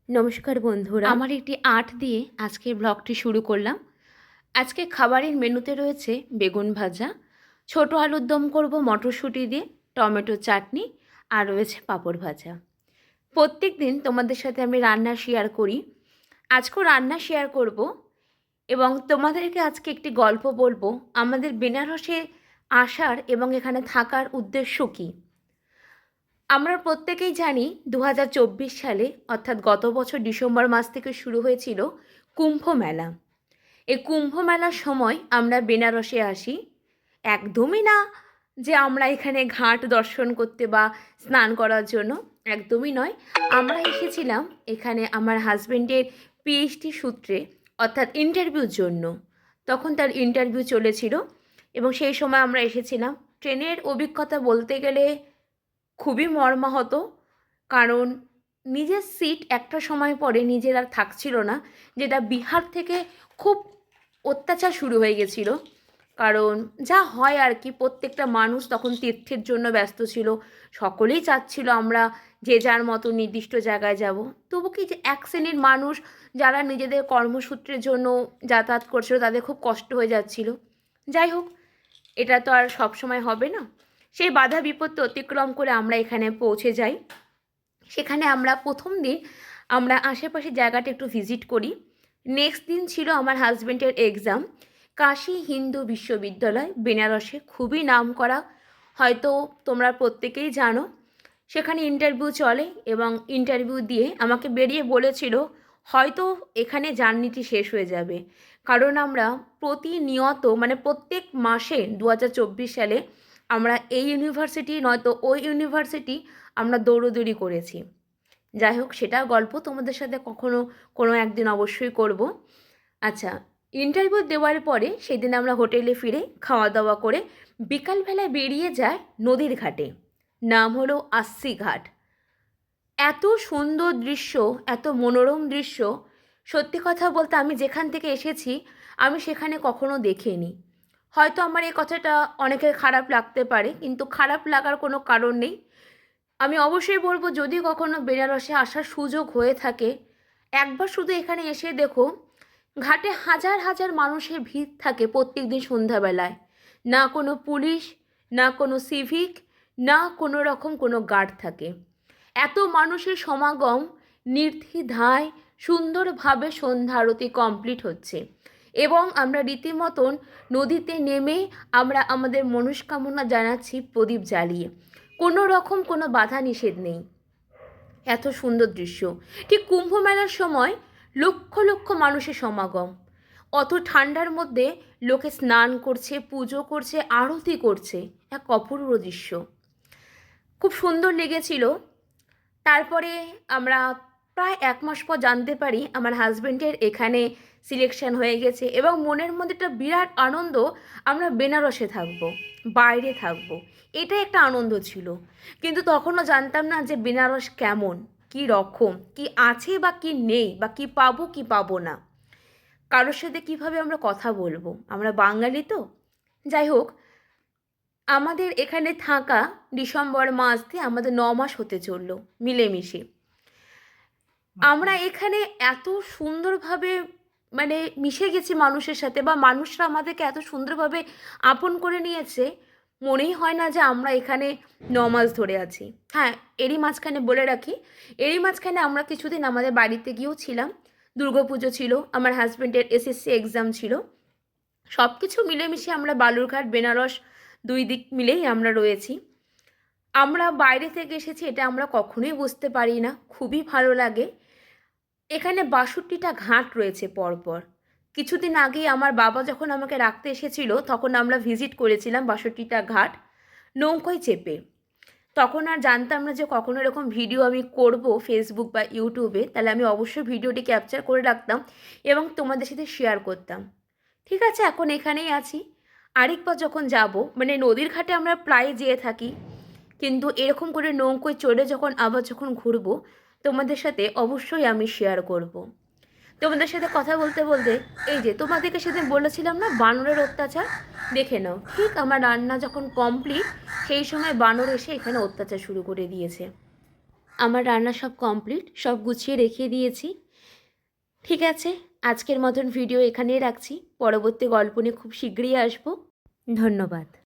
নমস্কার বন্ধুরা, আমার একটি আর্ট দিয়ে আজকের ব্লগটি শুরু করলাম। আজকে খাবারের মেনুতে রয়েছে বেগুন ভাজা, ছোট আলুর দম করব মটরশুঁটি দিয়ে, টমেটো চাটনি আর রয়েছে পাঁপড় ভাজা। প্রত্যেক দিন তোমাদের সাথে আমি রান্না শেয়ার করি, আজকেও রান্না শেয়ার করব এবং তোমাদেরকে আজকে একটি গল্প বলবো আমাদের বেনারসে আসার এবং এখানে থাকার উদ্দেশ্য কী। আমরা প্রত্যেকেই জানি 2024 সালে অর্থাৎ গত বছর ডিসেম্বর মাস থেকে শুরু হয়েছিল কুম্ভ মেলা। এই কুম্ভ মেলার সময় আমরা বেনারসে আসি, একদমই না যে আমরা এখানে ঘাট দর্শন করতে বা স্নান করার জন্য, একদমই নয়। আমরা এসেছিলাম এখানে আমার হাজব্যান্ডের পিএইচডি সূত্রে অর্থাৎ ইন্টারভিউর জন্য। তখন তার ইন্টারভিউ চলেছিল এবং সেই সময় আমরা এসেছিলাম। ট্রেনের অভিজ্ঞতা বলতে গেলে খুবই মর্মাহত, কারণ নিজের সিট একটা সময় পরে নিজের আর থাকছিল না, যেটা বিহার থেকে খুব অত্যাচার শুরু হয়ে গেছিলো। কারণ যা হয় আর কি, প্রত্যেকটা মানুষ তখন তীর্থের জন্য ব্যস্ত ছিল, সকলেই চাচ্ছিল আমরা যে যার মতো নির্দিষ্ট জায়গায় যাব। তবু কি যে এক শ্রেণীর মানুষ যারা নিজেদের কর্মসূত্রের জন্য যাতায়াত করছিল তাদের খুব কষ্ট হয়ে যাচ্ছিল। যাই হোক, এটা তো আর সবসময় হবে না। সেই বাধা বিপত্তি অতিক্রম করে আমরা এখানে পৌঁছে যাই। সেখানে আমরা প্রথম দিন আমরা আশেপাশে জায়গাটা একটু ভিজিট করি। নেক্সট দিন ছিল আমার হাজব্যান্ডের এক্সাম। কাশী হিন্দু বিশ্ববিদ্যালয় বেনারসে, খুবই নাম করা, হয়তো তোমরা প্রত্যেকেই জানো। সেখানে ইন্টারভিউ চলে এবং ইন্টারভিউ দিয়ে আমাকে বেরিয়ে বলেছিল হয়তো এখানে জার্নিটি শেষ হয়ে যাবে, কারণ আমরা প্রতিনিয়ত মানে প্রত্যেক মাসে 2024 সালে আমরা এই ইউনিভার্সিটি নয়তো ওই ইউনিভার্সিটি আমরা দৌড়োদৌড়ি করেছি। যাই হোক, সেটা গল্প তোমাদের সাথে কোনো একদিন অবশ্যই করব। আচ্ছা, ইন্টারভিউ দেওয়ার পরে সেদিন আমরা হোটেলে ফিরে খাওয়া দাওয়া করে বিকালবেলায় বেরিয়ে যায় নদীর ঘাটে। নাম হলো আস্সি ঘাট। এত সুন্দর দৃশ্য, এত মনোরম দৃশ্য, সত্যি কথা বলতে আমি যেখান থেকে এসেছি আমি সেখানে কখনো দেখিনি। হয়তো আমার এই কথাটা অনেকের খারাপ লাগতে পারে, কিন্তু খারাপ লাগার কোনো কারণ নেই। আমি অবশ্যই বলবো, যদি কখনো বেনারসে আসার সুযোগ হয়ে থাকে, একবার শুধু এখানে এসে দেখো, ঘাটে হাজার হাজার মানুষের ভিড় থাকে প্রত্যেক দিন সন্ধ্যাবেলায়। না কোনো পুলিশ, না কোনো সিভিক, না কোনো রকম কোনো গার্ড থাকে। এত মানুষের সমাগম, নির্দ্বিধায় সুন্দরভাবে সন্ধ্যা আরতি কমপ্লিট হচ্ছে এবং আমরা রীতিমতন নদীতে নেমে আমরা আমাদের মনস্কামনা জানাচ্ছি প্রদীপ জ্বালিয়ে। কোনো রকম কোনো বাধা নিষেধ নেই। এত সুন্দর দৃশ্য। ঠিক কুম্ভ মেলার সময় লক্ষ লক্ষ মানুষের সমাগম। অত ঠান্ডার মধ্যে লোকে স্নান করছে, পুজো করছে, আরতি করছে, এক অপূর্ব দৃশ্য। খুব সুন্দর লেগেছিল। তারপরে আমরা প্রায় 1 মাস পর জানতে পারি আমার হাজব্যান্ডের এখানে সিলেকশন হয়ে গেছে এবং মনের মধ্যে একটা বিরাট আনন্দ, আমরা বেনারসে থাকবো, বাইরে থাকবো, এটাই একটা আনন্দ ছিল। কিন্তু তখনও জানতাম না যে বেনারস কেমন, কী রকম, কি আছে বা কি নেই, বা কি পাবো কি পাবো না, কারোর সাথে কীভাবে আমরা কথা বলবো, আমরা বাঙালি তো। যাই হোক, আমাদের এখানে থাকা ডিসেম্বর মাস দিয়ে আমাদের 9 মাস হতে চললো মিলেমিশে। আমরা এখানে এত সুন্দরভাবে মানে মিশে গেছি মানুষের সাথে, বা মানুষরা আমাদেরকে এত সুন্দরভাবে আপন করে নিয়েছে, মনেই হয় না যে আমরা এখানে 9 মাস ধরে আছি। হ্যাঁ, এরই মাঝখানে বলে রাখি, এরই মাঝখানে আমরা কিছুদিন আমাদের বাড়িতে গিয়েও ছিলাম। দুর্গাপুজো ছিল, আমার হাজব্যান্ডের এসএসসি এক্সাম ছিল, সব কিছু মিলেমিশে আমরা বালুরঘাট বেনারস 2 দিক মিলেই আমরা রয়েছি। আমরা বাইরে থেকে এসেছি এটা আমরা কখনোই বুঝতে পারি না, খুবই ভালো লাগে। এখানে 62টা ঘাট রয়েছে পরপর। কিছুদিন আগেই আমার বাবা যখন আমাকে রাখতে এসেছিল তখন আমরা ভিজিট করেছিলাম 62টা ঘাট নৌকোয় চেপে। তখন আর জানতাম না যে কখনো এরকম ভিডিও আমি করব ফেসবুক বা ইউটিউবে, তাহলে আমি অবশ্যই ভিডিওটি ক্যাপচার করে রাখতাম এবং তোমাদের সাথে শেয়ার করতাম। ঠিক আছে, এখন এখানেই আছি। আরেকবার যখন যাব, মানে নদীর ঘাটে আমরা প্রায় যেয়ে থাকি, কিন্তু এরকম করে নৌকোয় চড়ে যখন ঘুরবো তোমাদের সাথে অবশ্যই আমি শেয়ার করব। তোমাদের সাথে কথা বলতে বলতে এই যে তোমাদেরকে সেদিন বলেছিলাম না বানরের অত্যাচার, দেখে নাও, ঠিক আমার রান্না যখন কমপ্লিট সেই সময় বানর এসে এখানে অত্যাচার শুরু করে দিয়েছে। আমার রান্না সব কমপ্লিট, সব গুছিয়ে রেখে দিয়েছি। ঠিক আছে, আজকের মতন ভিডিও এখানেই রাখছি। পরবর্তী গল্প নিয়ে খুব শীঘ্রই আসবো। ধন্যবাদ।